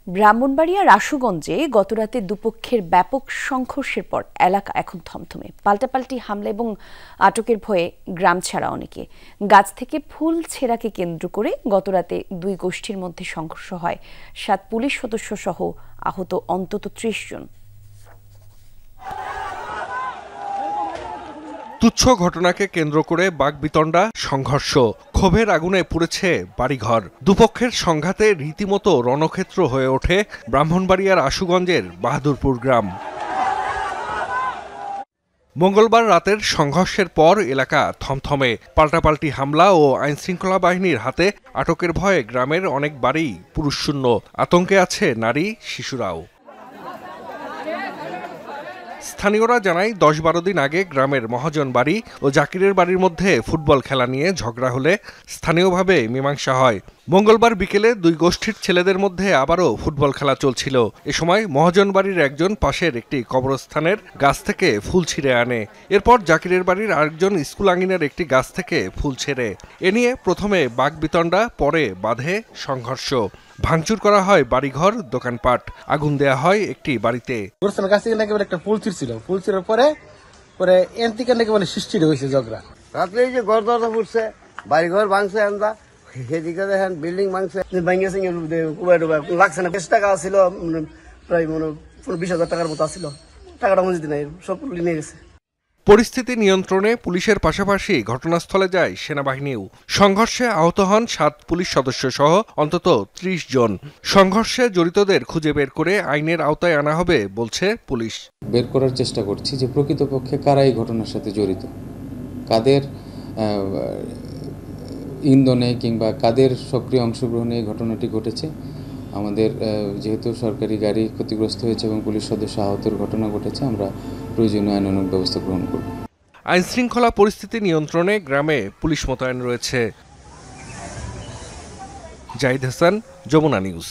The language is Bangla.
ব্রাহ্মণবাড়িয়ার আশুগঞ্জে গতরাতে দুপক্ষের ব্যাপক সংঘর্ষের পর এলাকা এখন থমথমে। পাল্টাপাল্টি হামলা এবং আটকের ভয়ে গ্রাম ছাড়া অনেকে। গাছ থেকে ফুল ছেঁড়াকে কেন্দ্র করে গতরাতে দুই গোষ্ঠীর মধ্যে সংঘর্ষ হয়। 7 পুলিশ সদস্য সহ আহত অন্তত 30 জন। তুচ্ছ ঘটনাকে কেন্দ্র করে বাকবিতণ্ডা, সংঘর্ষ, ক্ষোভের আগুনে পুড়েছে বাড়িঘর। দুপক্ষের সংঘাতে রীতিমতো রণক্ষেত্র হয়ে ওঠে ব্রাহ্মণবাড়িয়ার আশুগঞ্জের বাহাদুরপুর গ্রাম। মঙ্গলবার রাতের সংঘর্ষের পর এলাকা থমথমে। পাল্টাপাল্টি হামলা ও আইনশৃঙ্খলা বাহিনীর হাতে আটকের ভয়ে গ্রামের অনেক বাড়ি পুরুষশূন্য। আতঙ্কে আছে নারী, শিশুরাও। স্থানীয়রা জানায় 10-12 দিন আগে গ্রামের মহাজন বাড়ি ও জাকিরের বাড়ির মধ্যে ফুটবল খেলা নিয়ে ঝগড়া হলে স্থানীয়ভাবে মীমাংসা হয়। মঙ্গলবার বিকেলে দুই গোষ্ঠীর ছেলেদের মধ্যে আবারও ফুটবল খেলা চলছিল। এ সময় মহাজন বাড়ির একজন পাশের একটি কবরস্থানের গাছ থেকে ফুল ছিঁড়ে আনে। এরপর জাকিরের বাড়ির আরেকজন স্কুল আঙিনার একটি গাছ থেকে ফুল ছেড়ে। এ নিয়ে প্রথমে বাকবিতণ্ডা, পরে বাধে সংঘর্ষ। ভাঙচুর করা হয় বাড়িঘর, দোকানপাট, আগুন দেয়া হয় একটি বাড়িতে। একটা ফুল ছিঁড়ছিল, ফুল ছিঁড়ার পরে এনতিকে নাকি সৃষ্টি হয়েছে ঝগড়া। রাত্রে এই যে ঘর দরজা ফুটছে, বাড়িঘর ভাঙছে, আন্দা সেদিকে দেখেন বিল্ডিং ভাঙছে, ভাঙিয়েছে লাগছে না। 20 টাকা ছিল, প্রায় 20,000 টাকার মতো আসছিল। টাকাটা মসজিদ নাই, সব নিয়ে গেছে। পরিস্থিতি নিয়ন্ত্রণে পুলিশের পাশাপাশি ঘটনাস্থলে যায় সেনাবাহিনীও। সংঘর্ষে আহত হন 7 পুলিশ সদস্য সহ অন্তত 30 জন। সংঘর্ষে জড়িতদের খুঁজে বের করে আইনের আওতায় আনা হবে বলছে পুলিশ। বের করার চেষ্টা করছি যে প্রকৃতপক্ষে কারা এই ঘটনার সাথে জড়িত, কাদের ইন্ধনে কিংবা কাদের সক্রিয় অংশগ্রহণে এই ঘটনাটি ঘটেছে। আমাদের যেহেতু সরকারি গাড়ি ক্ষতিগ্রস্ত হয়েছে এবং পুলিশ সদস্য আহতের ঘটনা ঘটেছে, আমরা প্রয়োজনীয় আইনানুগ ব্যবস্থা গ্রহণ করব। আইনশৃঙ্খলা পরিস্থিতি নিয়ন্ত্রণে গ্রামে পুলিশ মোতায়েন রয়েছে। জাহিদ হাসান, যমুনা নিউজ।